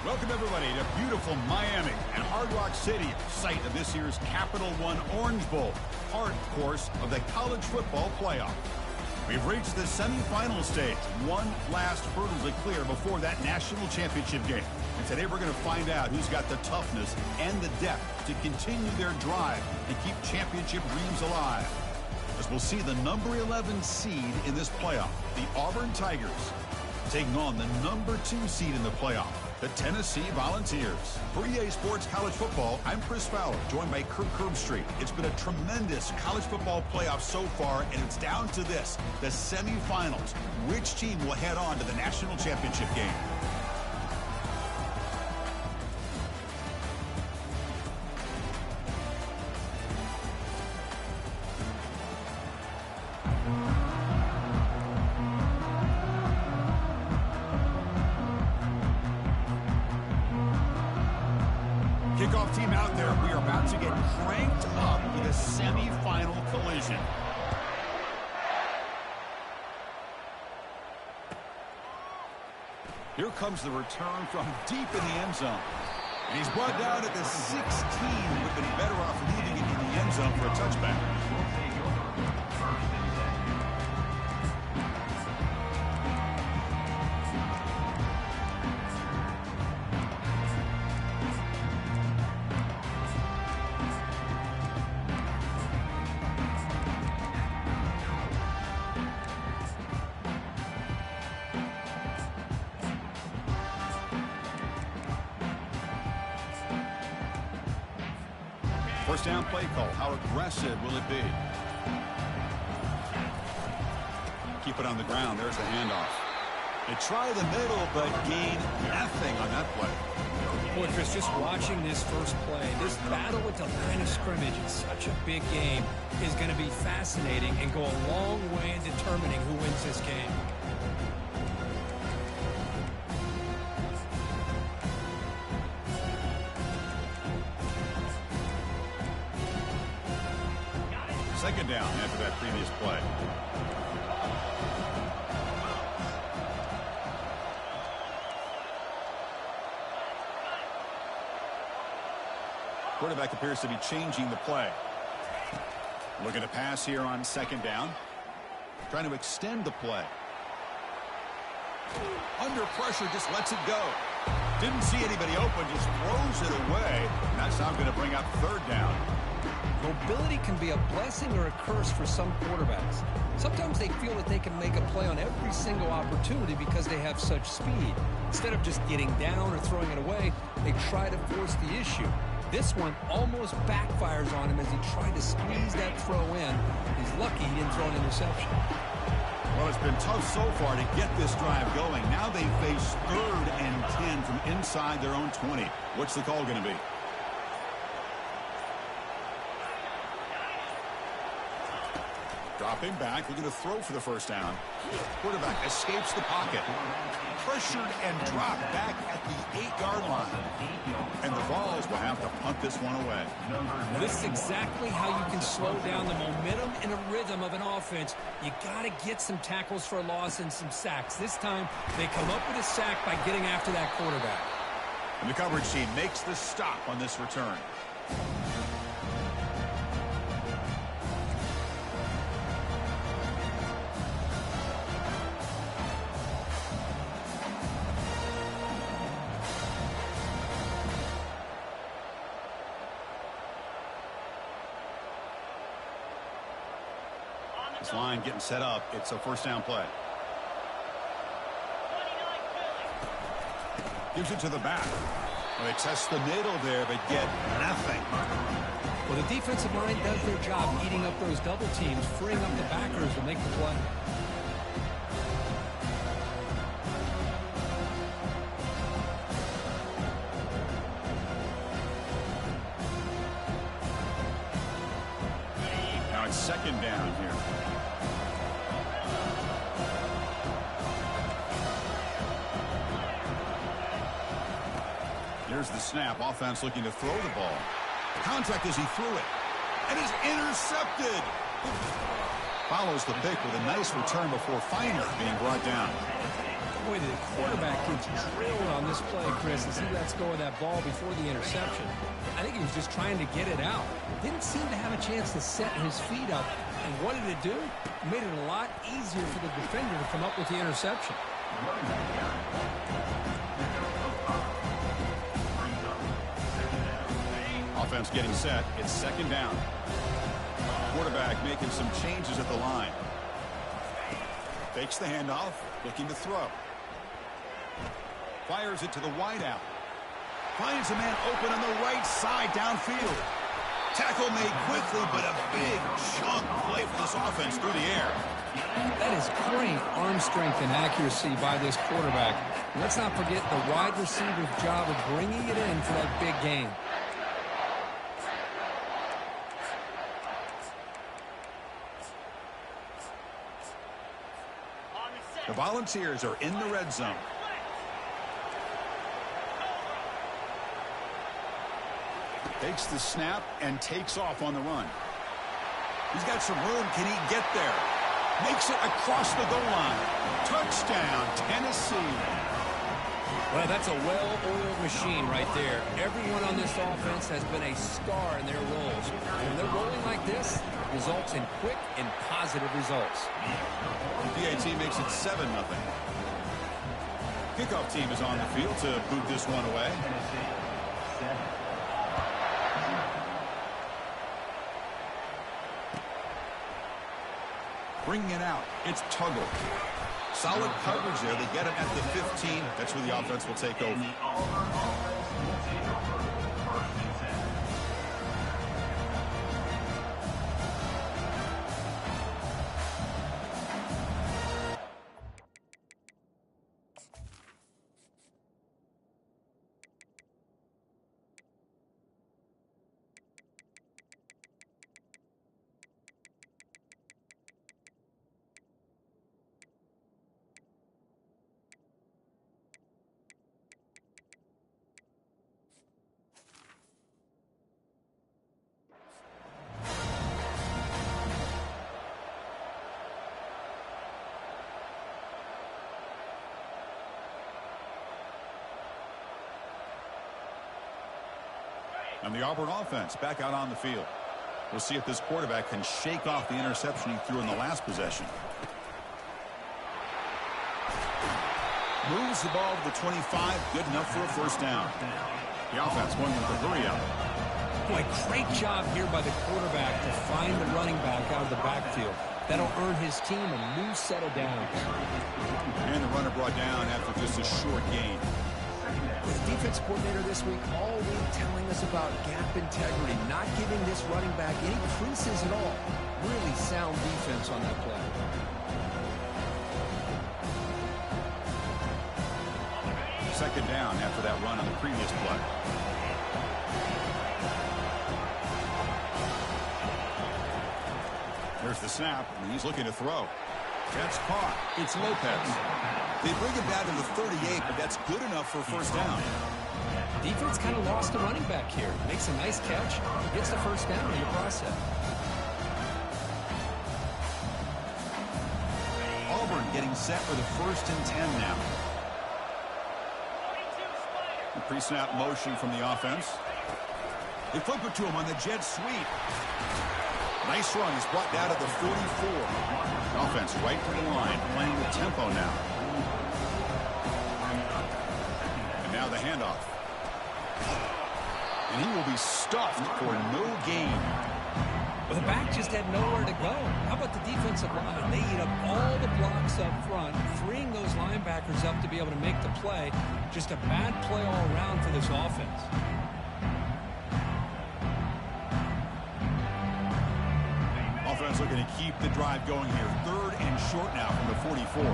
Welcome, everybody, to beautiful Miami and Hard Rock City, site of this year's Capital One Orange Bowl, part, of course, of the college football playoff. We've reached the semifinal stage, one last hurdle to clear before that national championship game. And today we're going to find out who's got the toughness and the depth to continue their drive and keep championship dreams alive. As we'll see the number 11 seed in this playoff, the Auburn Tigers, taking on the number 2 seed in the playoff, the Tennessee Volunteers. For EA Sports College Football, I'm Chris Fowler, joined by Kirk Herbstreit. It's been a tremendous college football playoff so far, and it's down to this, the semifinals. Which team will head on to the national championship game? Kickoff team out there. We are about to get cranked up with a semifinal collision. Here comes the return from deep in the end zone. And he's brought down at the 16. Would have been better off leaving it in the end zone for a touchback. First down play call. How aggressive will it be? Keep it on the ground. There's the handoff. They try the middle, but gain nothing on that play. Boy, Chris, just watching this first play, this battle at the line of scrimmage in such a big game is going to be fascinating and go a long way in determining who wins this game. Second down after that previous play. Quarterback appears to be changing the play. Looking to pass here on second down. Trying to extend the play. Under pressure, just lets it go. Didn't see anybody open, just throws it away. And that's now going to bring up third down. Mobility can be a blessing or a curse for some quarterbacks. Sometimes they feel that they can make a play on every single opportunity because they have such speed. Instead of just getting down or throwing it away, they try to force the issue. This one almost backfires on him as he tried to squeeze that throw in. He's lucky he didn't throw an interception. Well, it's been tough so far to get this drive going. Now they face 3rd and 10 from inside their own 20. What's the call going to be? Dropping back, looking to throw for the first down. Quarterback escapes the pocket. Pressured and dropped back at the 8-yard line. And the Vols will have to punt this one away. This is exactly how you can slow down the momentum and a rhythm of an offense. You got to get some tackles for a loss and some sacks. This time, they come up with a sack by getting after that quarterback. And the coverage team makes the stop on this return. This line getting set up. It's a first down play. Gives it to the back. Well, they test the middle there, but get nothing. Well, the defensive line does their job eating up those double teams, freeing up the backers to make the play. Now it's second down here. Here's the snap. Offense looking to throw the ball. Contact as he threw it. And is intercepted. Follows the pick with a nice return before finally being brought down. Boy, the quarterback gets drilled on this play, Chris, as he lets go of that ball before the interception. I think he was just trying to get it out. Didn't seem to have a chance to set his feet up. And what did it do? It made it a lot easier for the defender to come up with the interception. Offense getting set. It's second down. Quarterback making some changes at the line. Fakes the handoff, looking to throw. Fires it to the wideout. Finds a man open on the right side downfield. Tackle made quickly, but a big chunk play for this offense through the air. That is great arm strength and accuracy by this quarterback. And let's not forget the wide receiver's job of bringing it in for that big game. The Volunteers are in the red zone. Takes the snap and takes off on the run. He's got some room. Can he get there? Makes it across the goal line. Touchdown, Tennessee. Well, that's a well-oiled machine right there. Everyone on this offense has been a star in their roles. And when they're rolling like this, results in quick and positive results. PAT makes it 7-0. Kickoff team is on the field to boot this one away. Bringing it out. It's Tuggle. Solid coverage there. They get him at the 15. That's where the offense will take over. And the Auburn offense back out on the field. We'll see if this quarterback can shake off the interception he threw in the last possession. Moves the ball to the 25. Good enough for a first down. The offense going with the hurry up. Boy, great job here by the quarterback to find the running back out of the backfield. That'll earn his team a new set of downs. And the runner brought down after just a short gain. The defense coordinator this week all week telling us about gap integrity, not giving this running back any creases at all. Really sound defense on that play. Second down after that run on the previous play. There's the snap, and he's looking to throw. That's caught. It's Lopez. They bring him down to the 38, but that's good enough for a first down. Defense kind of lost the running back here. Makes a nice catch. Gets the first down in the process. Auburn getting set for the 1st and 10 now. The pre-snap motion from the offense. They flip it to him on the jet sweep. Nice run. He's brought down to the 44. The offense right to the line, playing the tempo now. And now the handoff. And he will be stuffed for no gain. Well, the back just had nowhere to go. How about the defensive line? They eat up all the blocks up front, freeing those linebackers up to be able to make the play. Just a bad play all around for this offense. Offense looking to keep the drive going here. 3rd and short now from the 44.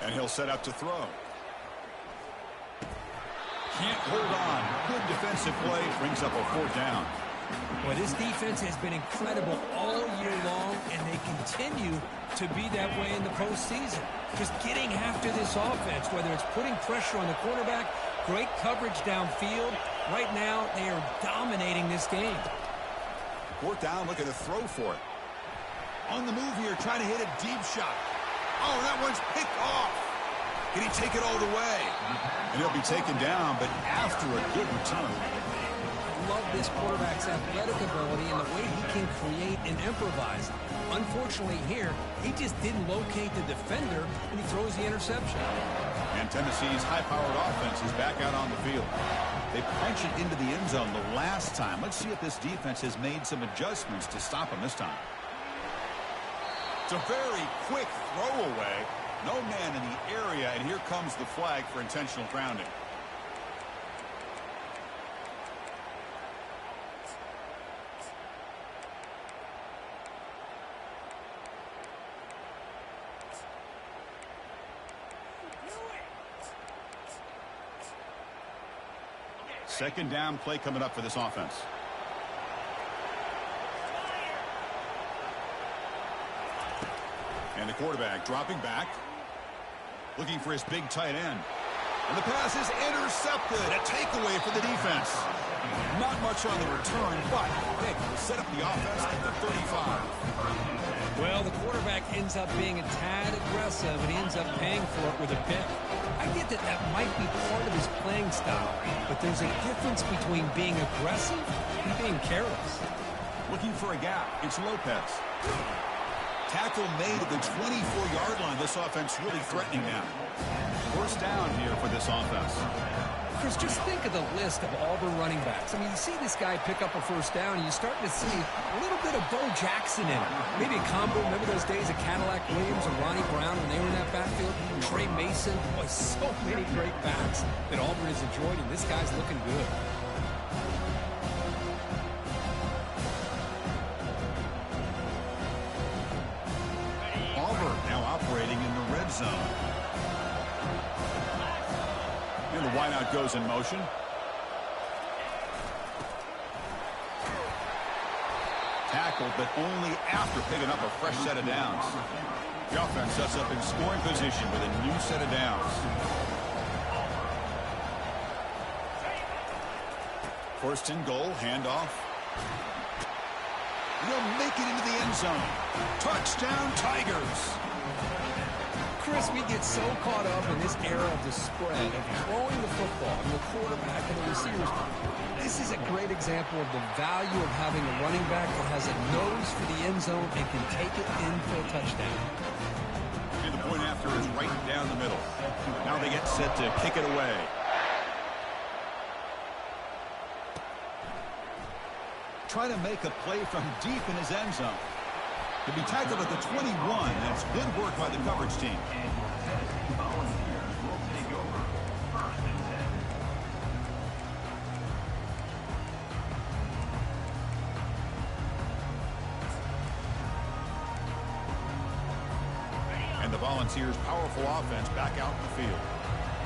And he'll set up to throw. Can't hold on. Good defensive play. Brings up a 4th down. Well, this defense has been incredible all year long, and they continue to be that way in the postseason. Just getting after this offense, whether it's putting pressure on the quarterback, great coverage downfield. Right now, they are dominating this game. Fourth down, looking to throw for it. On the move here, trying to hit a deep shot. Oh, that one's picked off. Can he take it all the way? And he'll be taken down, but after a good return. I love this quarterback's athletic ability and the way he can create and improvise. Unfortunately here, he just didn't locate the defender, and he throws the interception. And Tennessee's high-powered offense is back out on the field. They punch it into the end zone the last time. Let's see if this defense has made some adjustments to stop him this time. It's a very quick throwaway. No man in the area, and here comes the flag for intentional grounding. Second down play coming up for this offense. And the quarterback dropping back, looking for his big tight end. And the pass is intercepted. A takeaway for the defense. Not much on the return, but they will set up the offense at the 35. Well, the quarterback ends up being a tad aggressive, and he ends up paying for it with a pick. I get that that might be part of his playing style, but there's a difference between being aggressive and being careless. Looking for a gap. It's Lopez. Tackle made at the 24-yard line. This offense really threatening now. First down here for this offense. Chris, just think of the list of Auburn running backs. I mean, you see this guy pick up a first down, and you're starting to see a little bit of Bo Jackson in it. Maybe a combo. Remember those days of Cadillac Williams and Ronnie Brown when they were in that backfield? Trey Mason. Boy, so many great backs that Auburn has enjoyed, and this guy's looking good. Auburn now operating in the red zone. And the wideout goes in motion. Tackled, but only after picking up a fresh set of downs. The offense sets up in scoring position with a new set of downs. First and goal, handoff. They'll make it into the end zone. Touchdown, Tigers. Chris, we get so caught up in this era of the spread, of throwing the football, and the quarterback and the receivers. This is a great example of the value of having a running back that has a nose for the end zone and can take it in for a touchdown. And the point after is right down the middle. Now they get set to kick it away. Trying to make a play from deep in his end zone. To be tackled at the 21, that's good work by the coverage team. And the Volunteers' powerful offense back out in the field.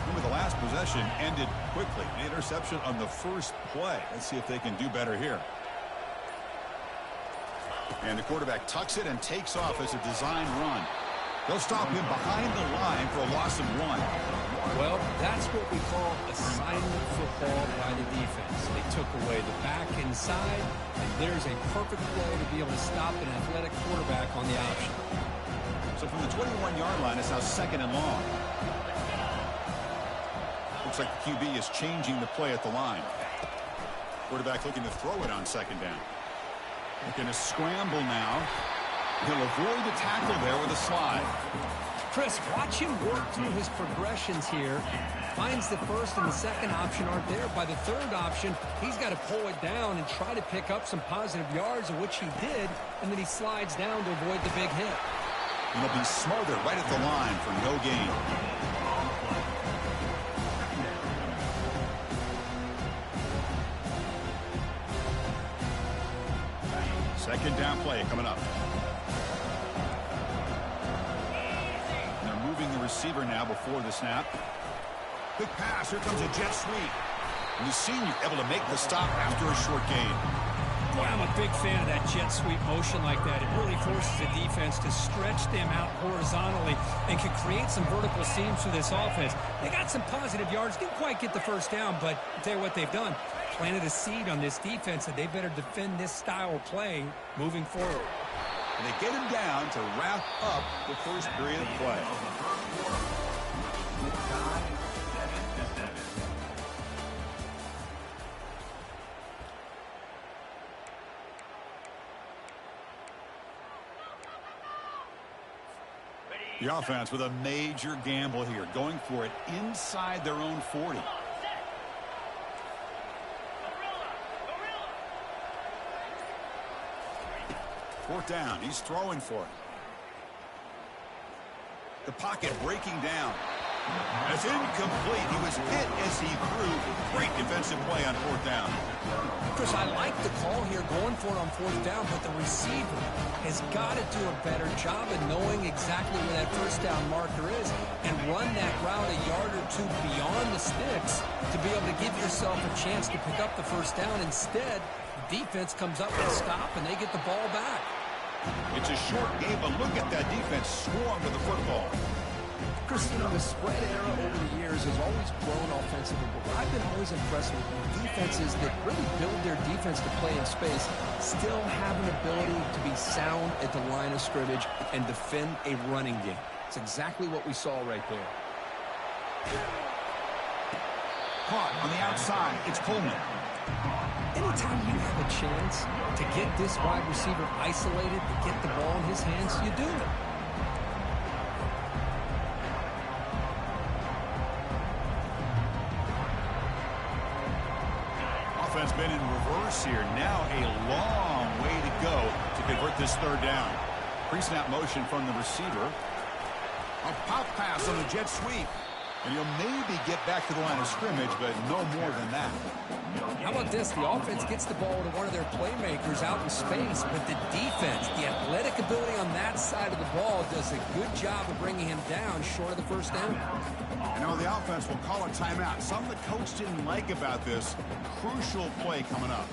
Remember, the last possession ended quickly. An interception on the first play. Let's see if they can do better here. And the quarterback tucks it and takes off as a design run. They'll stop him behind the line for a loss of 1. Well, that's what we call assignment football by the defense. They took away the back inside, and there's a perfect play to be able to stop an athletic quarterback on the option. So from the 21-yard line, it's now second and long. Looks like the QB is changing the play at the line. Quarterback looking to throw it on second down. They're going to scramble now. He'll avoid the tackle there with a slide. Chris, watch him work through his progressions here. Finds the first and the second option aren't there. By the third option, he's got to pull it down and try to pick up some positive yards, of which he did, and then he slides down to avoid the big hit. And he'll be smothered right at the line for no gain. Second down play coming up. And they're moving the receiver now before the snap. Quick pass. Here comes a jet sweep. And the senior able to make the stop after a short gain. Boy, I'm a big fan of that jet sweep motion like that. It really forces the defense to stretch them out horizontally and can create some vertical seams for this offense. They got some positive yards, didn't quite get the first down, but I'll tell you what they've done. Planted a seed on this defense that they better defend this style of play moving forward. And they get him down to wrap up the first period of play. The offense with a major gamble here, going for it inside their own 40. Fourth down, he's throwing for it. The pocket breaking down. It's incomplete. He was hit as he threw. Great defensive play on fourth down. Chris, I like the call here going for it on fourth down, but the receiver has got to do a better job of knowing exactly where that first down marker is and run that route a yard or two beyond the sticks to be able to give yourself a chance to pick up the first down. Instead, the defense comes up with a stop and they get the ball back. It's a short game, but look at that defense swarm to the football. Chris, you know, the spread era over the years has always grown offensively, but I've been always impressed with defenses that really build their defense to play in space, still have an ability to be sound at the line of scrimmage and defend a running game. It's exactly what we saw right there. Caught on the outside. It's Coleman. Anytime you have a chance to get this wide receiver isolated, to get the ball in his hands, you do it. Offense been in reverse here. Now a long way to go to convert this third down. Pre-snap motion from the receiver. A pop pass on the jet sweep. And he'll maybe get back to the line of scrimmage, but no more than that. How about this? The offense gets the ball to one of their playmakers out in space, but the defense, the athletic ability on that side of the ball does a good job of bringing him down short of the first down. You know, the offense will call a timeout. Something the coach didn't like about this. Crucial play coming up.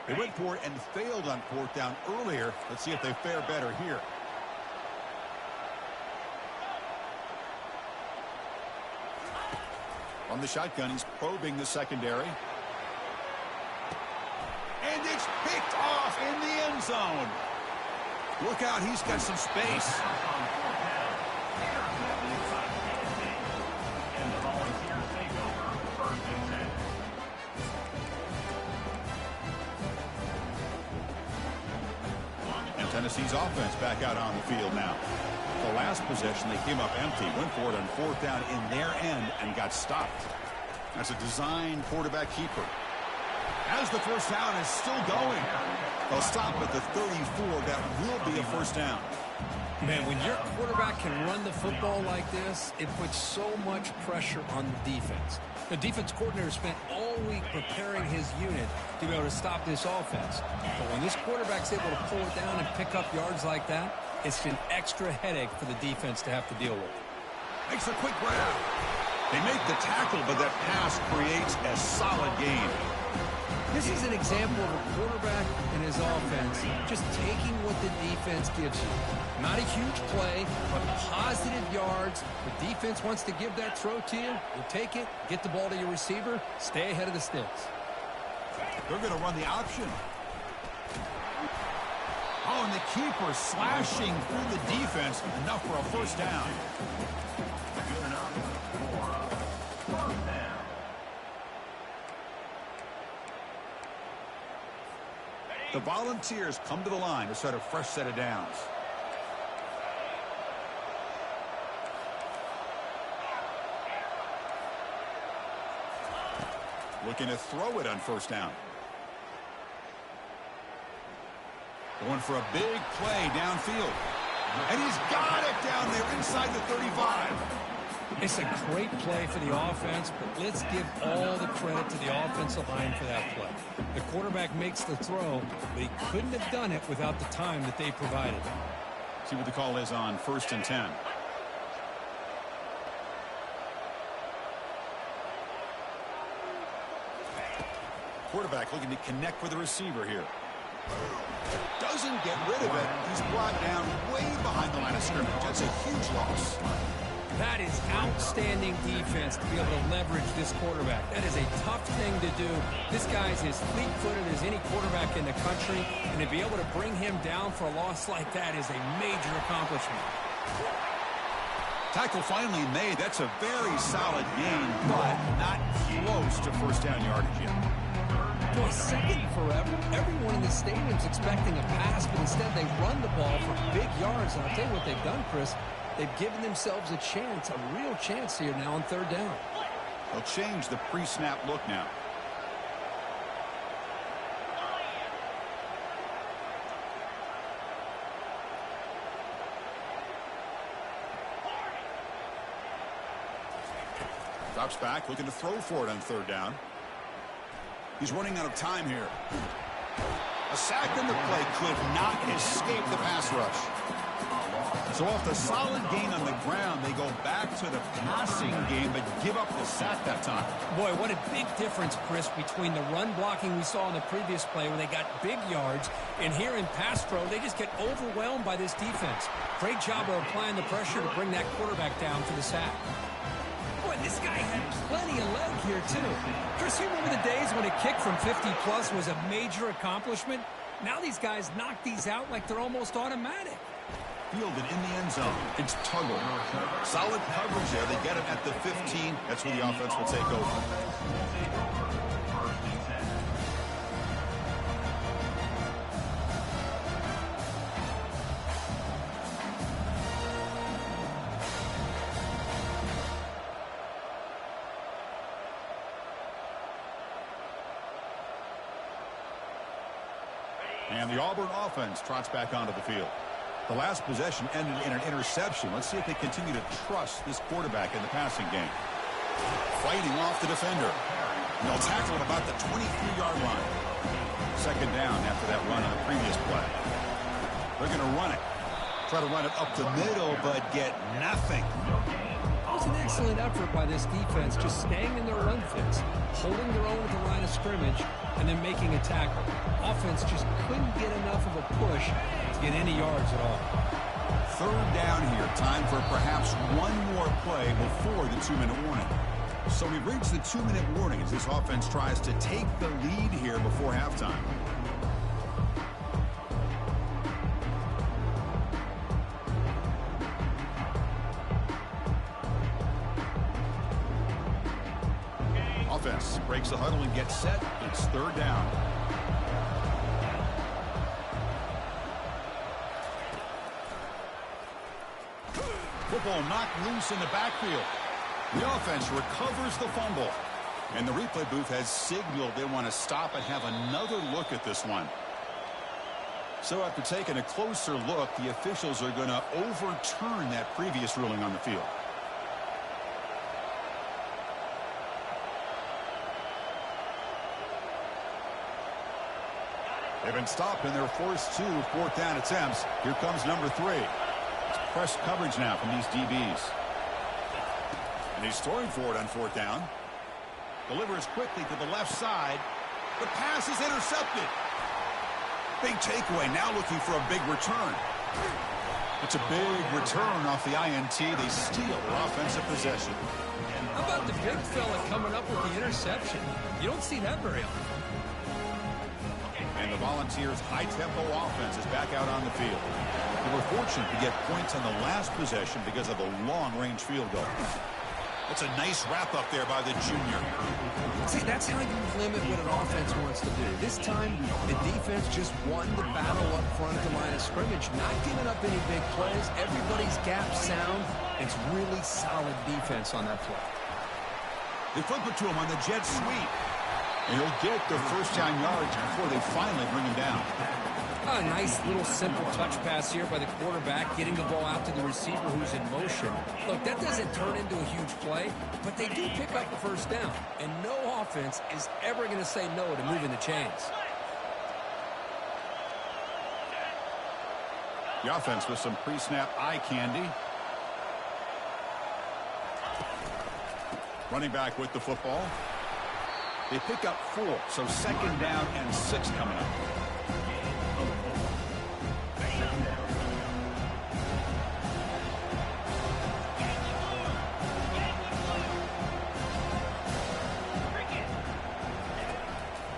They went for it and failed on fourth down earlier. Let's see if they fare better here. On the shotgun, he's probing the secondary. And it's picked off in the end zone. Look out, he's got some space. Tennessee's offense back out on the field now. The last possession, they came up empty, went for it on fourth down in their end and got stopped. That's a design quarterback keeper. As the first down is still going, they'll stop at the 34. That will be a first down. Man, when your quarterback can run the football like this, it puts so much pressure on the defense. The defense coordinator spent all week preparing his unit to be able to stop this offense. But when this quarterback's able to pull it down and pick up yards like that, it's an extra headache for the defense to have to deal with. Makes a quick grab. They make the tackle, but that pass creates a solid gain. This is an example of a quarterback and his offense just taking what the defense gives you. Not a huge play, but positive yards. The defense wants to give that throw to you. You take it, get the ball to your receiver, stay ahead of the sticks. They're going to run the option. Oh, and the keeper slashing through the defense. Enough for a first down. The Volunteers come to the line to start a fresh set of downs. Looking to throw it on first down. Going for a big play downfield. And he's got it down there inside the 35. It's a great play for the offense, but let's give all the credit to the offensive line for that play. The quarterback makes the throw, but he couldn't have done it without the time that they provided. See what the call is on 1st and 10. quarterback looking to connect with the receiver here. Doesn't get rid of it. He's brought down way behind the line of scrimmage. That's a huge loss. That is outstanding defense to be able to leverage this quarterback. That is a tough thing to do. This guy's as fleet-footed as any quarterback in the country, and to be able to bring him down for a loss like that is a major accomplishment. Tackle finally made. That's a very solid gain, but not close to first down yardage yet. Boy, second forever. Everyone in the stadium's expecting a pass, but instead they run the ball for big yards. And I'll tell you what they've done, Chris. They've given themselves a chance, a real chance here now on third down. They'll change the pre-snap look now. Drops back, looking to throw for it on third down. He's running out of time here. A sack in the play could not escape the pass rush. So off the solid gain on the ground, they go back to the passing game, but give up the sack that time. Boy, what a big difference, Chris, between the run blocking we saw in the previous play where they got big yards, and here in pass pro, they just get overwhelmed by this defense. Great job of applying the pressure to bring that quarterback down for the sack. Boy, this guy had plenty of leg here, too. Chris, you remember the days when a kick from 50-plus was a major accomplishment? Now these guys knock these out like they're almost automatic. Fielded in the end zone. It's Tuggle. Solid coverage there. They get him at the 15. That's where the offense will take over. And the Auburn offense trots back onto the field. The last possession ended in an interception. Let's see if they continue to trust this quarterback in the passing game. Fighting off the defender. And they'll tackle him about the 23-yard line. Second down after that run on the previous play. They're going to run it. Try to run it up the middle, but get nothing. It was an excellent effort by this defense, just staying in their run fits, holding their own at the line of scrimmage, and then making a tackle. Offense just couldn't get enough of a push to get any yards at all. Third down here. Time for perhaps one more play before the 2-minute warning. So we've reached the 2-minute warning as this offense tries to take the lead here before halftime. Offense breaks the huddle and gets set. It's third down. Football knocked loose in the backfield. The offense recovers the fumble. And the replay booth has signaled they want to stop and have another look at this one. So after taking a closer look, the officials are going to overturn that previous ruling on the field. They've been stopped in their first two fourth down attempts. Here comes number 3. It's press coverage now from these DBs. And he's throwing for it on fourth down. Delivers quickly to the left side. The pass is intercepted. Big takeaway, now looking for a big return. It's a big return off the INT. They steal their offensive possession. How about the big fella coming up with the interception? You don't see that very often. And the Volunteers' high-tempo offense is back out on the field. They were fortunate to get points on the last possession because of a long-range field goal. That's a nice wrap-up there by the junior. See, that's how you limit what an offense wants to do. This time, the defense just won the battle up front at the line of scrimmage, not giving up any big plays. Everybody's gap sound. It's really solid defense on that play. They flip it to him on the jet sweep. And he'll get the first down yards before they finally bring him down. A nice little simple touch pass here by the quarterback, getting the ball out to the receiver who's in motion. Look, that doesn't turn into a huge play, but they do pick up the first down. And no offense is ever going to say no to moving the chains. The offense with some pre-snap eye candy. Running back with the football. They pick up 4, so 2nd down and 6 coming up.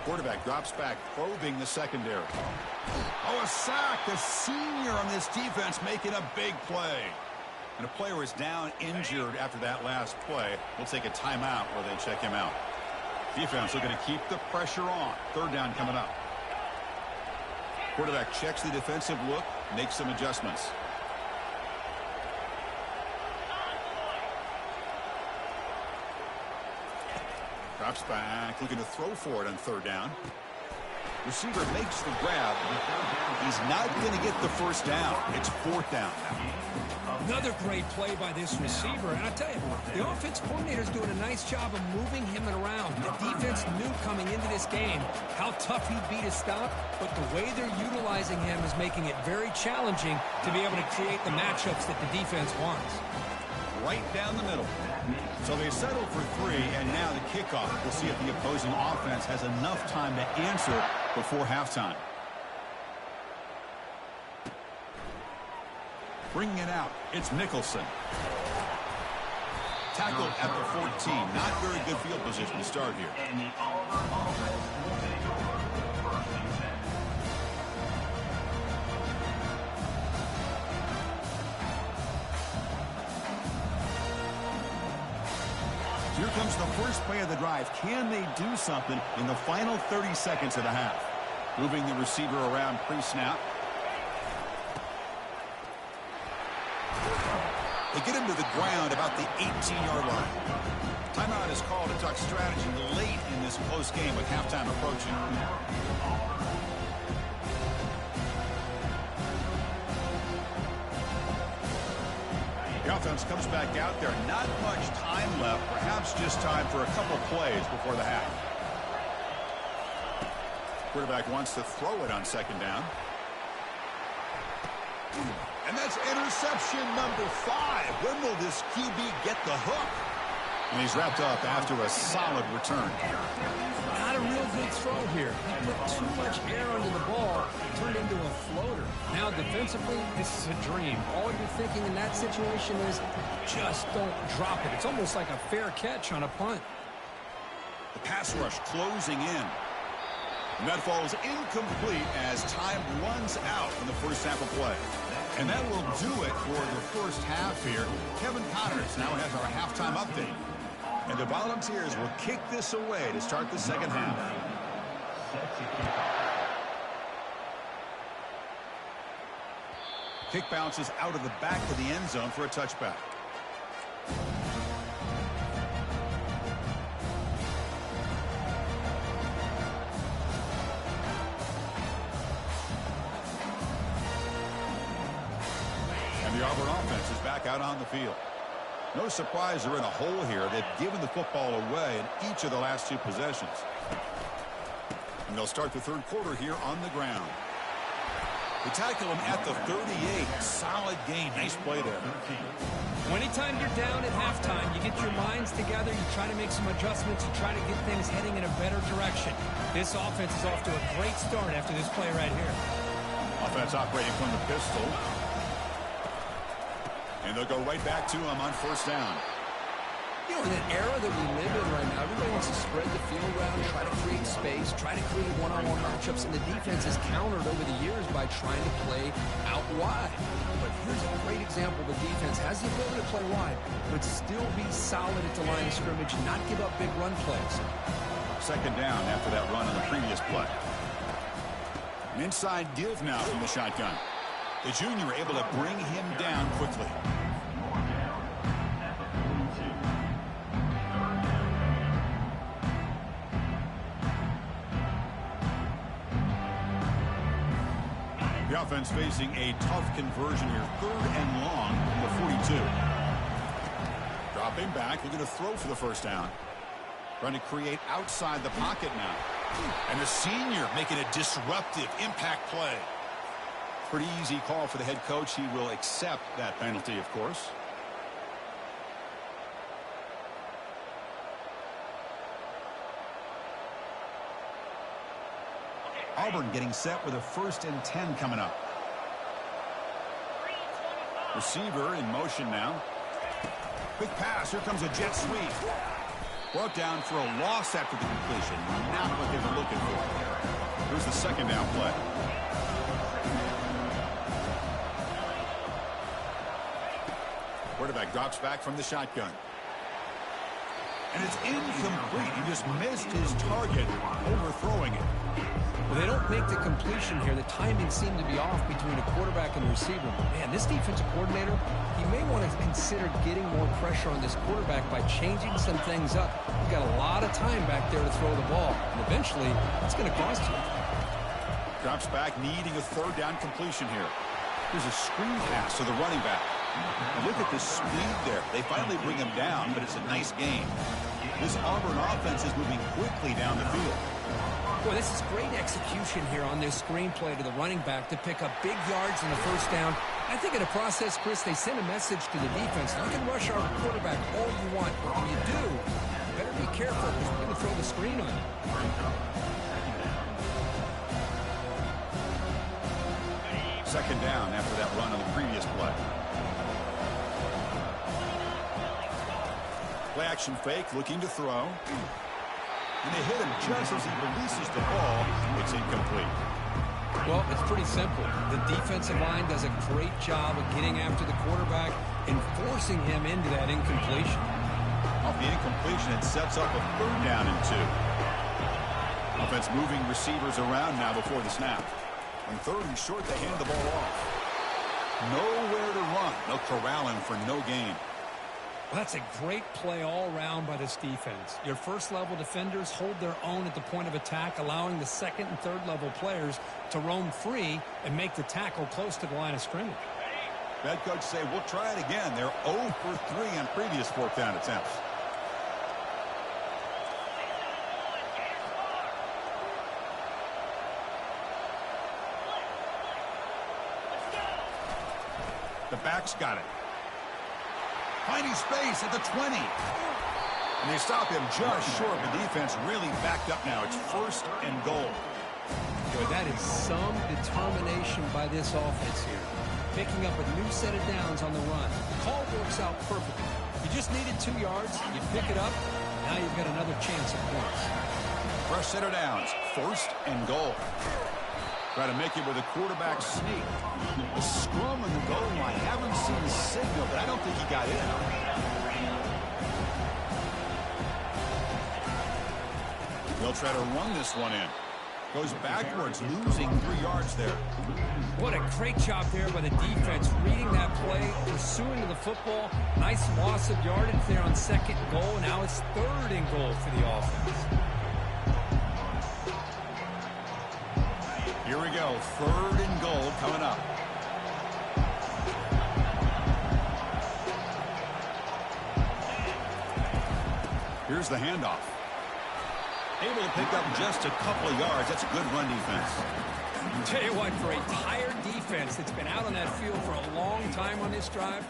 Quarterback drops back, probing the secondary. Oh, a sack. The senior on this defense making a big play. And a player is down injured after that last play. We'll take a timeout where they check him out. Defense looking to keep the pressure on. 3rd down coming up. Quarterback checks the defensive look, makes some adjustments. Drops back, looking to throw for it on 3rd down. Receiver makes the grab. He's not going to get the 1st down. It's 4th down. Another great play by this receiver. And I tell you, the offense coordinator's doing a nice job of moving him around. The defense knew coming into this game how tough he'd be to stop, but the way they're utilizing him is making it very challenging to be able to create the matchups that the defense wants. Right down the middle. So they settle for 3, and now the kickoff. We'll see if the opposing offense has enough time to answer before halftime. Bringing it out, it's Nicholson. Tackle at the 14. Not very good field position to start here. Here comes the first play of the drive. Can they do something in the final 30 seconds of the half? Moving the receiver around pre-snap. They get him to the ground about the 18-yard line. Timeout is called to talk strategy late in this close game with halftime approaching. The offense comes back out there. Not much time left. Perhaps just time for a couple plays before the half. Quarterback wants to throw it on 2nd down. And that's interception number 5. When will this QB get the hook? And he's wrapped up after a solid return. Not a real good throw here. He put too much air under the ball, turned into a floater. Now defensively, this is a dream. All you're thinking in that situation is just don't drop it. It's almost like a fair catch on a punt. The pass rush closing in. And that falls incomplete as time runs out in the first half of play. And that will do it for the first half here. Kevin Connors now has our halftime update. And the Volunteers will kick this away to start the second half. Kick bounces out of the back of the end zone for a touchback. And the Auburn offense is back out on the field. No surprise they're in a hole here. They've given the football away in each of the last 2 possessions. And they'll start the third quarter here on the ground. They tackle him at the 38. Solid gain. Nice play there. Anytime you're down at halftime, you get your minds together, you try to make some adjustments, you try to get things heading in a better direction. This offense is off to a great start after this play right here. Offense operating from the pistol. And they'll go right back to him on first down. You know, in an era that we live in right now, everybody wants to spread the field around, try to create space, try to create one-on-one matchups, and the defense has countered over the years by trying to play out wide. But here's a great example. The defense has the ability to play wide, but still be solid at the line of scrimmage, not give up big run plays. Second down after that run on the previous play. An inside give now from the shotgun. The junior able to bring him down quickly. The offense facing a tough conversion here. 3rd and long from the 42. Dropping back, looking to throw for the first down. Trying to create outside the pocket now. And the senior making a disruptive impact play. Pretty easy call for the head coach. He will accept that penalty, of course. Auburn getting set with a 1st and 10 coming up. Receiver in motion now. Quick pass. Here comes a jet sweep. Brought down for a loss after the completion. Not what they were looking for. Here's the 2nd down play. Quarterback drops back from the shotgun. And it's incomplete. He just missed his target, overthrowing it. Well, they don't make the completion here. The timing seemed to be off between a quarterback and the receiver. Man, this defensive coordinator, he may want to consider getting more pressure on this quarterback by changing some things up. You've got a lot of time back there to throw the ball, and eventually it's going to cost you. Drops back, needing a 3rd down completion here. Here's a screen pass to the running back. And look at the speed there. They finally bring him down, but it's a nice game. This Auburn offense is moving quickly down the field. Boy, this is great execution here on this screenplay to the running back to pick up big yards in the 1st down. I think in the process, Chris, they send a message to the defense. You can rush our quarterback all you want, but when you do, you better be careful because we're going to throw the screen on you. 2nd down after that run on the previous play. Play action fake, looking to throw. And they hit him just as he releases the ball. It's incomplete. Well, it's pretty simple. The defensive line does a great job of getting after the quarterback and forcing him into that incompletion. Off the incompletion, it sets up a 3rd down and 2. Offense moving receivers around now before the snap. On 3rd and short, they hand the ball off. Nowhere to run. They'll corral him for no gain. Well, that's a great play all around by this defense. Your 1st-level defenders hold their own at the point of attack, allowing the 2nd and 3rd-level players to roam free and make the tackle close to the line of scrimmage. Head coach say, we'll try it again. They're 0 for 3 on previous 4th down attempts. The back's got it. Finding space at the 20. And they stop him just short. The defense really backed up now. It's 1st and goal. Boy, that is some determination by this offense here. Picking up a new set of downs on the run. The call works out perfectly. You just needed 2 yards. You pick it up. Now you've got another chance at points. Fresh set of downs. 1st and goal. Try to make it with a quarterback sneak. The scrum on the goal line. Haven't seen the signal, but I don't think he got in. They'll try to run this one in. Goes backwards, losing 3 yards there. What a great job there by the defense, reading that play, pursuing to the football. Nice loss of yardage there on 2nd and goal. Now it's 3rd and goal for the offense. Here we go, 3rd and goal coming up. Here's the handoff. Able to pick up just a couple of yards. That's a good run defense. Tell you what, for a tired defense that's been out on that field for a long time on this drive,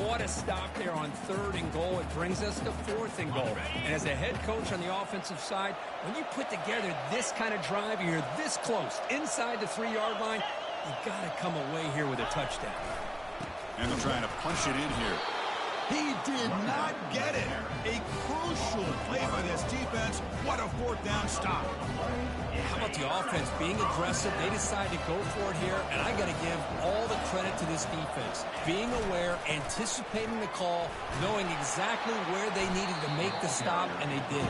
what a stop there on 3rd and goal. It brings us to 4th and goal. And as a head coach on the offensive side, when you put together this kind of drive, you're this close, inside the 3-yard line, you got to come away here with a touchdown. And they're trying to punch it in here. He did not get it. A crucial play by this defense. What a 4th down stop. How about the offense being aggressive? They decided to go for it here, and I got to give all the credit to this defense. Being aware, anticipating the call, knowing exactly where they needed to make the stop, and they did.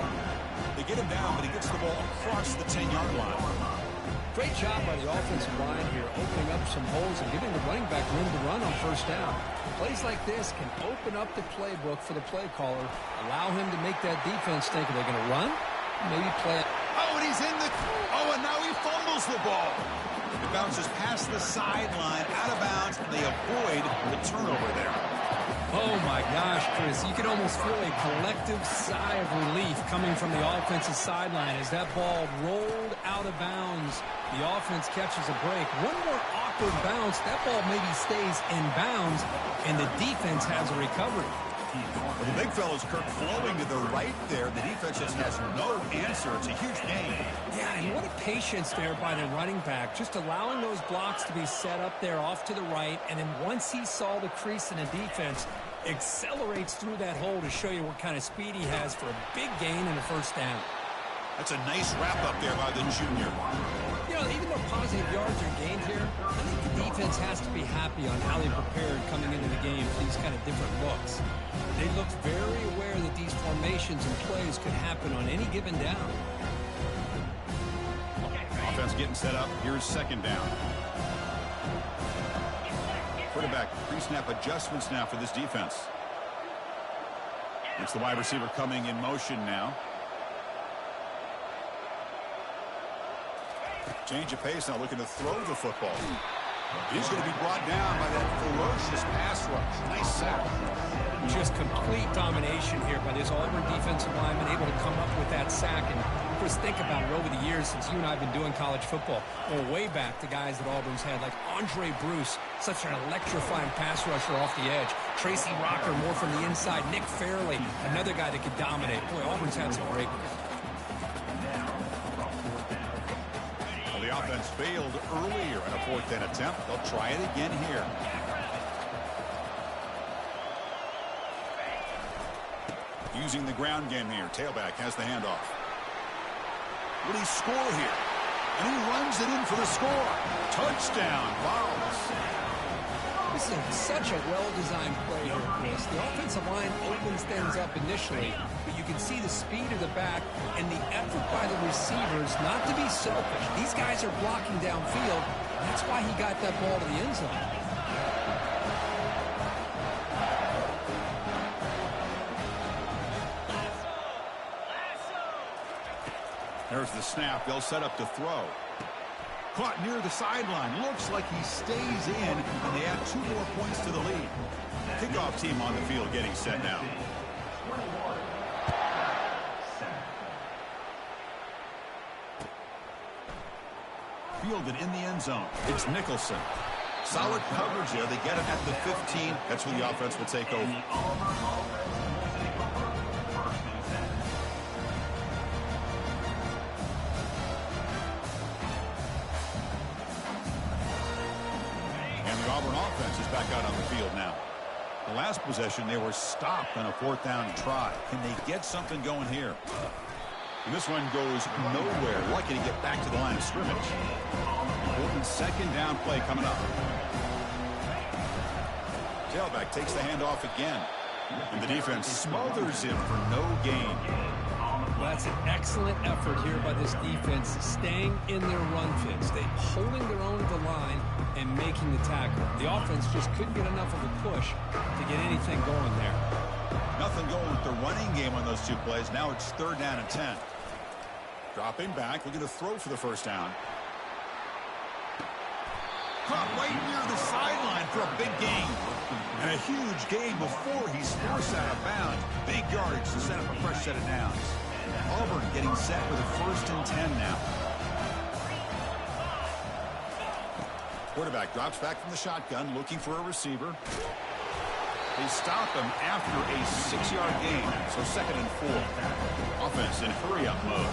They get him down, but he gets the ball across the 10-yard line. Great job by the offensive line here, opening up some holes and giving the running back room to run on 1st down. Plays like this can open up the playbook for the play caller, allow him to make that defense think, are they going to run? Maybe play it. Oh, and he's in the... Oh, and now he fumbles the ball. It bounces past the sideline, out of bounds, and they avoid the turnover there. Oh, my gosh, Chris. You can almost feel a collective sigh of relief coming from the offensive sideline as that ball rolled out of bounds. The offense catches a break. One more awkward bounce. That ball maybe stays in bounds, and the defense has a recovery. Well, the big fella's Kirk flowing to the right there. The defense just has no answer. It's a huge game. Yeah, and what a patience there by the running back, just allowing those blocks to be set up there off to the right, and then once he saw the crease in the defense, accelerates through that hole to show you what kind of speed he has for a big gain and a first down. That's a nice wrap-up there by the junior. You know, even though positive yards are gained here, I think the defense has to be happy on how they prepared coming into the game for these kind of different looks. They looked very aware that these formations and plays could happen on any given down. Offense getting set up. Here's second down. Quarterback pre-snap adjustments now for this defense. It's the wide receiver coming in motion now. Change of pace now, looking to throw the football. He's going to be brought down by that ferocious pass rush. Nice sack. Just complete domination here by this Auburn defensive lineman, able to come up with that sack. And of course, think about it over the years since you and I have been doing college football. Well, way back, the guys that Auburn's had, like Andre Bruce, such an electrifying pass rusher off the edge. Tracy Rocker, more from the inside. Nick Fairley, another guy that could dominate. Boy, Auburn's had some great ones. The offense failed earlier in a fourth down attempt. They'll try it again here. Using the ground game here. Tailback has the handoff. Will he score here? And he runs it in for the score. Touchdown, Vols. This is such a well-designed play here, Chris. The offensive line opens things up initially, but you can see the speed of the back and the effort by the receivers not to be selfish. These guys are blocking downfield. That's why he got that ball to the end zone. There's the snap. They'll set up to throw. Caught near the sideline. Looks like he stays in, and they add 2 more points to the lead. Kickoff team on the field getting set now. Fielded in the end zone. It's Nicholson. Solid coverage there. They get him at the 15. That's where the offense will take over. Auburn offense is back out on the field now. The last possession, they were stopped on a fourth down try. Can they get something going here? And this one goes nowhere. Lucky to get back to the line of scrimmage. Important second down play coming up. Tailback takes the handoff again. And the defense smothers him for no gain. Well, that's an excellent effort here by this defense, staying in their run fits. They holding their own at the line and making the tackle. The offense just couldn't get enough of a push to get anything going there. Nothing going with the running game on those 2 plays. Now it's third down and 10. Dropping back, looking to throw for the first down. Caught right near the sideline for a big gain. And a huge gain before he's forced out of bounds. Big yardage to set up a fresh set of downs. Auburn getting set for the first and 10 now. Quarterback drops back from the shotgun, looking for a receiver. They stop him after a 6-yard gain, so second and 4. Offense in hurry-up mode.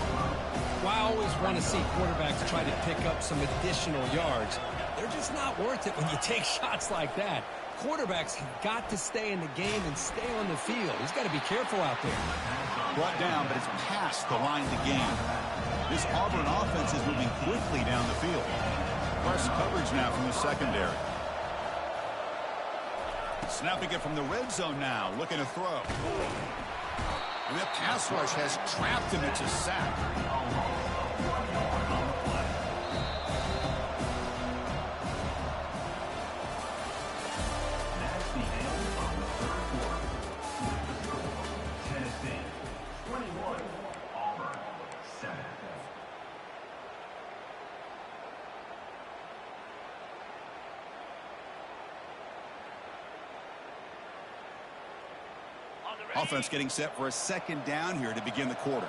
Well, I always want to see quarterbacks try to pick up some additional yards. They're just not worth it when you take shots like that. Quarterbacks have got to stay in the game and stay on the field. He's got to be careful out there. Brought down, but it's past the line to gain. This Auburn offense is moving quickly down the field. Press coverage now from the secondary. Snapping it from the red zone now, looking to throw. And that pass rush has trapped him. It's a sack. Offense getting set for a second down here to begin the quarter.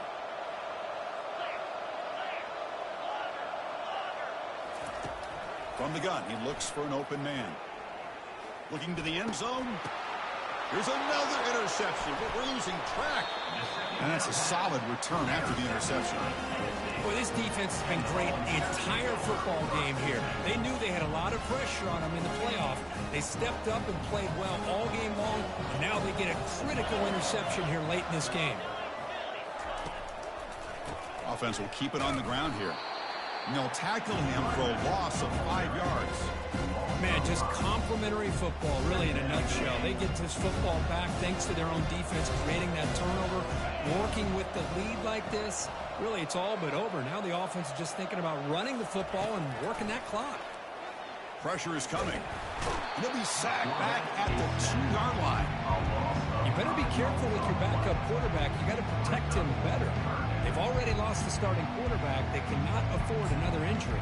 From the gun, he looks for an open man. Looking to the end zone. Here's another interception, but we're losing track. And that's a solid return after the interception. Boy, this defense has been great the entire football game here. They knew they had a lot of pressure on them in the playoff. They stepped up and played well all game long, and now they get a critical interception here late in this game. Offense will keep it on the ground here. And they'll tackle him for a loss of 5 yards. Man, just complimentary football, really, in a nutshell. They get this football back thanks to their own defense, creating that turnover, working with the lead like this. Really, it's all but over. Now the offense is just thinking about running the football and working that clock. Pressure is coming. And he'll be sacked back at the 2-yard line. You better be careful with your backup quarterback. You got to protect him better. They've already lost the starting quarterback. They cannot afford another injury.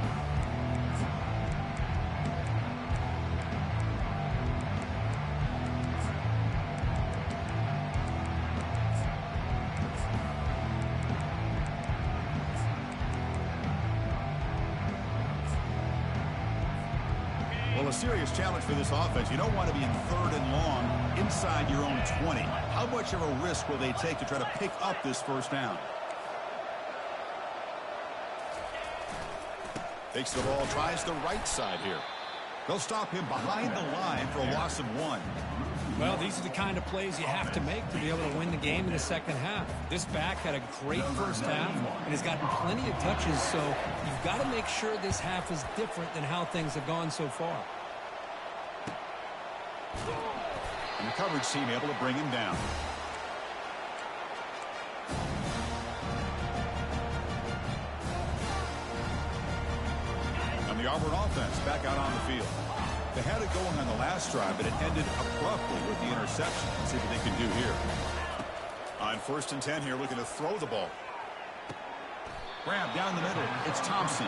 Well, a serious challenge for this offense. You don't want to be in 3rd and long inside your own 20. How much of a risk will they take to try to pick up this first down? Takes the ball, tries the right side here. They'll stop him behind the line for a loss of 1. Well, these are the kind of plays you have to make to be able to win the game in the second half. This back had a great first half and has gotten plenty of touches, so you've got to make sure this half is different than how things have gone so far. And the coverage team able to bring him down. The Auburn offense back out on the field. They had it going on the last drive, but it ended abruptly with the interception. Let's see what they can do here. On 1st and 10 here, looking to throw the ball. Grab down the middle. It's Thompson.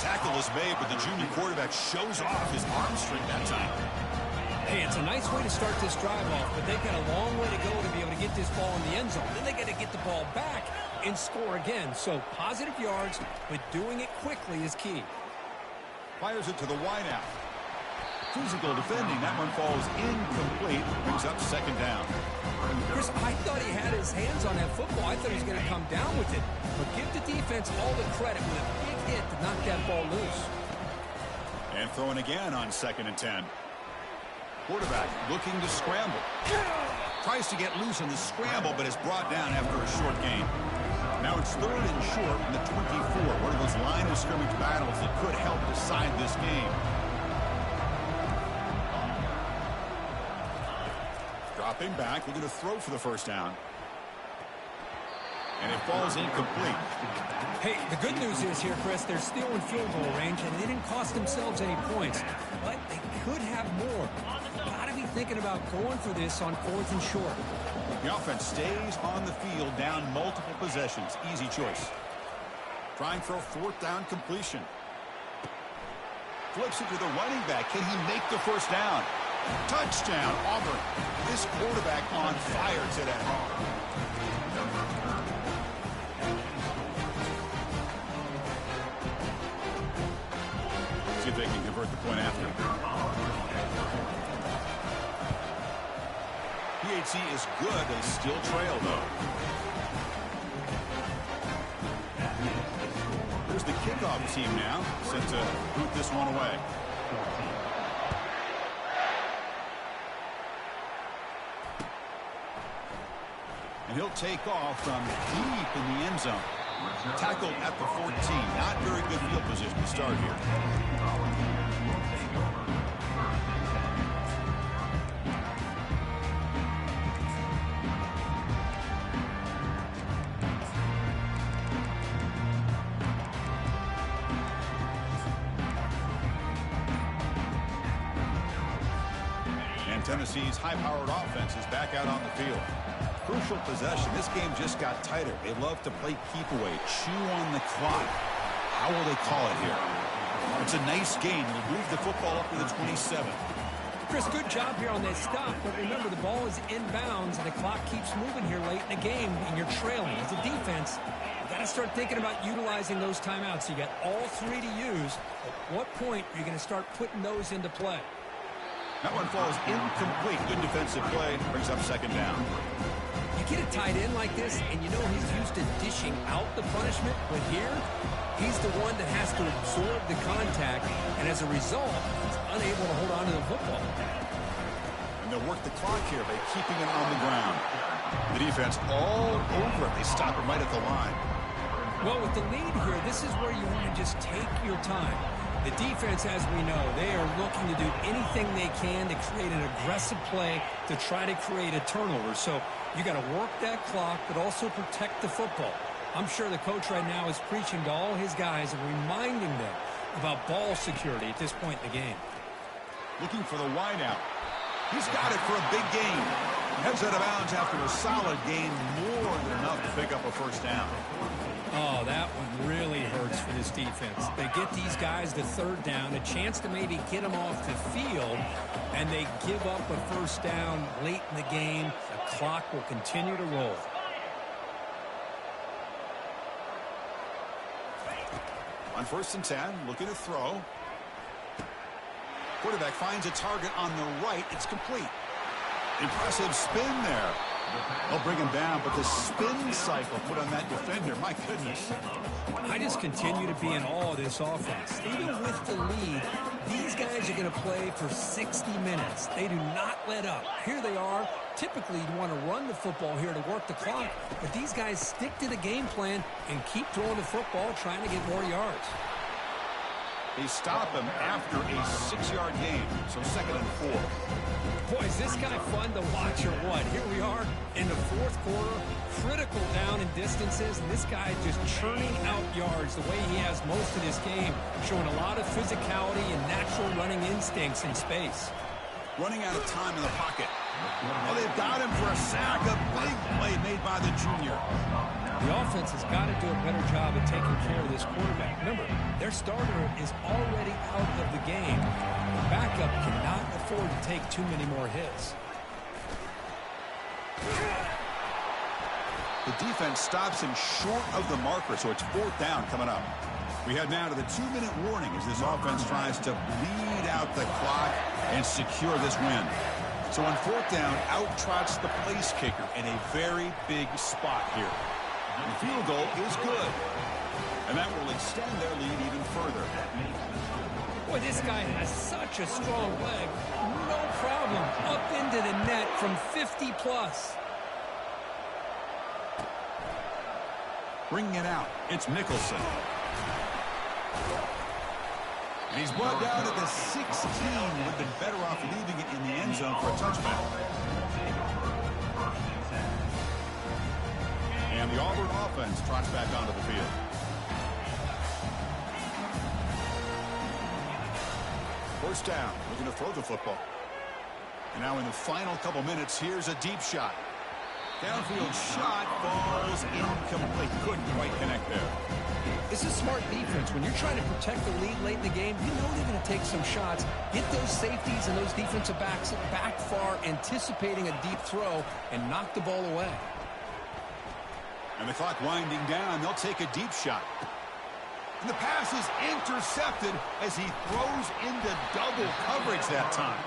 Tackle is made, but the junior quarterback shows off his arm strength that time. Hey, it's a nice way to start this drive off, but they've got a long way to go to be able to get this ball in the end zone. Then they got to get the ball back and score again. So positive yards, but doing it quickly is key. Fires it to the wideout. Physical defending. That one falls incomplete. Brings up 2nd down. Chris, I thought he had his hands on that football. I thought he was going to come down with it. But give the defense all the credit with a big hit to knock that ball loose. And throwing again on 2nd and 10. Quarterback looking to scramble. Tries to get loose in the scramble, but is brought down after a short gain. Now it's 3rd and short from the 24. One of those line of scrimmage battles that could help decide this game. Dropping back, looking to throw for the first down. And it falls incomplete. Hey, the good news is here, Chris, they're still in field goal range, and they didn't cost themselves any points. But they could have more. Got to be thinking about going for this on 4th and short. The offense stays on the field, down multiple possessions. Easy choice. Trying for a 4th down completion. Flips it to the running back. Can he make the first down? Touchdown, Auburn. This quarterback on fire today. See if they can convert the point after. PHC is good. They still trail, though. There's the kickoff team now, set to boot this one away. And he'll take off from deep in the end zone. Tackled at the 14. Not very good field position to start here. Tennessee's high-powered offense is back out on the field. Crucial possession. This game just got tighter. They love to play keep away, chew on the clock. How will they call it here? It's a nice game. They'll move the football up to the 27. Chris, good job here on that stop, but remember the ball is inbounds and the clock keeps moving here late in the game and you're trailing. As a defense, you got to start thinking about utilizing those timeouts. You got all 3 to use. At what point are you going to start putting those into play? That one falls incomplete. Good defensive play. Brings up second down. You get a tight end like this, and you know he's used to dishing out the punishment, but here, he's the one that has to absorb the contact, and as a result, he's unable to hold on to the football. And they'll work the clock here by keeping it on the ground. The defense all over it. They stop him right at the line. Well, with the lead here, this is where you want to just take your time. The defense, as we know, they are looking to do anything they can to create an aggressive play to try to create a turnover. So you got to work that clock, but also protect the football. I'm sure the coach right now is preaching to all his guys and reminding them about ball security at this point in the game. Looking for the wideout. He's got it for a big gain. Heads out of bounds after a solid gain, more than enough to pick up a first down. Oh, that one really hurts for this defense. They get these guys the third down, a chance to maybe get them off the field, and they give up a first down late in the game. The clock will continue to roll. On 1st and 10, looking to throw. Quarterback finds a target on the right. It's complete. Impressive spin there. They'll bring him down, but the spin cycle put on that defender, my goodness. I just continue to be in awe of this offense. Even with the lead, these guys are going to play for 60 minutes. They do not let up. Here they are. Typically, you want to run the football here to work the clock, but these guys stick to the game plan and keep throwing the football, trying to get more yards. They stop him after a 6-yard gain, so 2nd and 4. Boy, is this guy fun to watch or what? Here we are in the 4th quarter, critical down in distances, and this guy just churning out yards the way he has most of this game, showing a lot of physicality and natural running instincts in space. Running out of time in the pocket. Oh, they've got him for a sack. A big play made by the junior. The offense has got to do a better job of taking care of this quarterback. Remember, their starter is already out of the game. The backup cannot afford to take too many more hits. The defense stops him short of the marker, so it's 4th down coming up. We head now to the 2-minute warning as this offense tries to bleed out the clock and secure this win. So on 4th down, out trots the place kicker in a very big spot here. The field goal is good, and that will extend their lead even further. Boy, this guy has such a strong leg. No problem. Up into the net from 50+. Bringing it out, it's Nicholson. And he's brought down at the 16. Would have been better off leaving it in the end zone for a touchback. And the Auburn offense trots back onto the field. First down, looking to throw the football. And now in the final couple minutes, here's a deep shot. Downfield shot falls incomplete. Couldn't quite connect there. This is smart defense. When you're trying to protect the lead late in the game, you know they're going to take some shots. Get those safeties and those defensive backs back far, anticipating a deep throw, and knock the ball away. And the clock winding down, they'll take a deep shot. And the pass is intercepted as he throws into double coverage that time.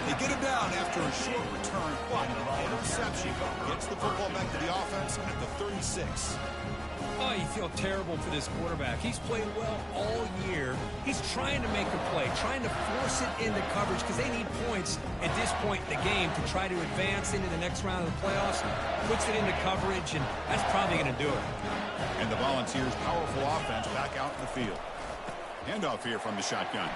They get him down after a short return, but interception gets the football back to the offense at the 36. Oh, you feel terrible for this quarterback. He's played well all year. He's trying to make a play, trying to force it into coverage because they need points at this point in the game to try to advance into the next round of the playoffs. Puts it into coverage, and that's probably going to do it. And the Volunteers' powerful offense back out in the field. Handoff here from the shotgun.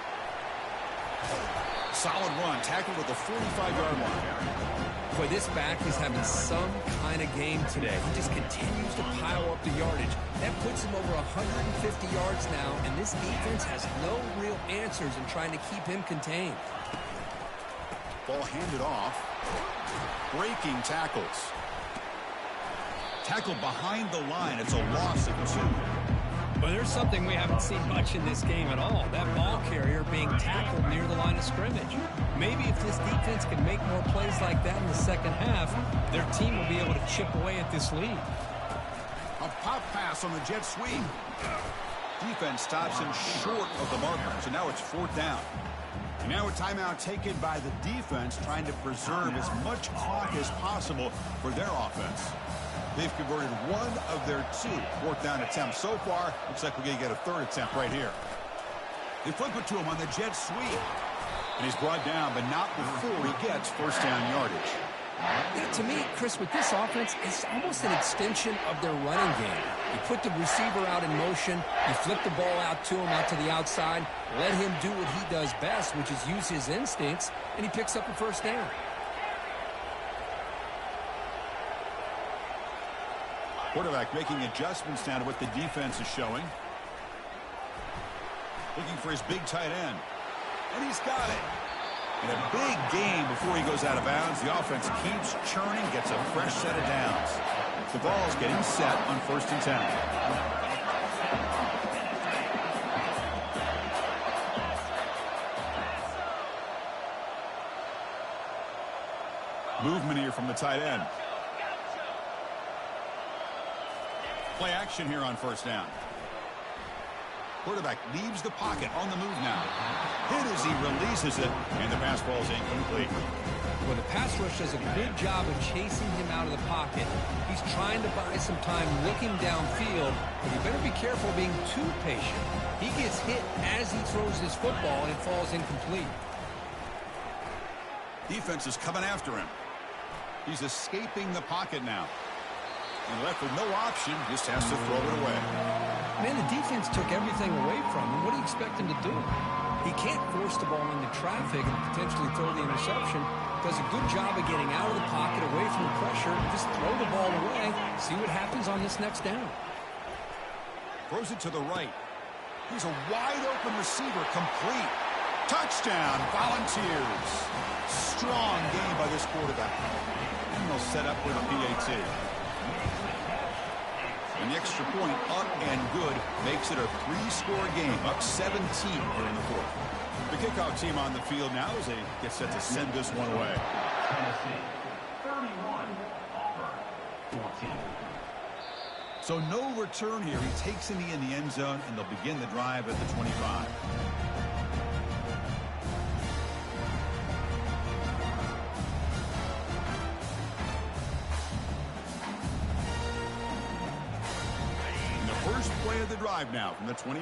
Solid run, tackled at the 45-yard line. Boy, this back is having some kind of game today. He just continues to pile up the yardage. That puts him over 150 yards now, and this defense has no real answers in trying to keep him contained. Ball handed off. Breaking tackles. Tackled behind the line. It's a loss of 2. But there's something we haven't seen much in this game at all. That ball carrier being tackled near the line of scrimmage. Maybe if this defense can make more plays like that in the second half, their team will be able to chip away at this lead. A pop pass on the jet sweep. Defense stops him short of the marker, so now it's 4th down. And now a timeout taken by the defense, trying to preserve as much clock as possible for their offense. They've converted one of their 2 fourth down attempts so far. Looks like we're going to get a 3rd attempt right here. They flip it to him on the jet sweep. And he's brought down, but not before he gets first down yardage. Yeah, to me, Chris, with this offense, it's almost an extension of their running game. You put the receiver out in motion, you flip the ball out to him, out to the outside, let him do what he does best, which is use his instincts, and he picks up a first down. Quarterback making adjustments now to what the defense is showing. Looking for his big tight end. And he's got it. And a big game before he goes out of bounds. The offense keeps churning, gets a fresh set of downs. The ball's getting set on 1st and 10. Movement here from the tight end. Play action here on 1st down. Quarterback leaves the pocket on the move now. Hit as he releases it, and the pass ball is incomplete. Well, the pass rush does a good job of chasing him out of the pocket. He's trying to buy some time looking downfield, but you better be careful being too patient. He gets hit as he throws his football, and it falls incomplete. Defense is coming after him. He's escaping the pocket now. And left with no option, just has to throw it away. Man, the defense took everything away from him. What do you expect him to do? He can't force the ball into traffic and potentially throw the interception. Does a good job of getting out of the pocket, away from the pressure. Just throw the ball away. See what happens on this next down. Throws it to the right. He's a wide-open receiver, complete. Touchdown, Volunteers. Strong game by this quarterback. And they'll set up with a PAT. And the extra point up and good makes it a 3-score game, up 17 here in the 4th. The kickoff team on the field now as they get set to send this one away. Tennessee, 31, Auburn, 14. So no return here. He takes it in the end zone, and they'll begin the drive at the 25. First play of the drive now from the 25.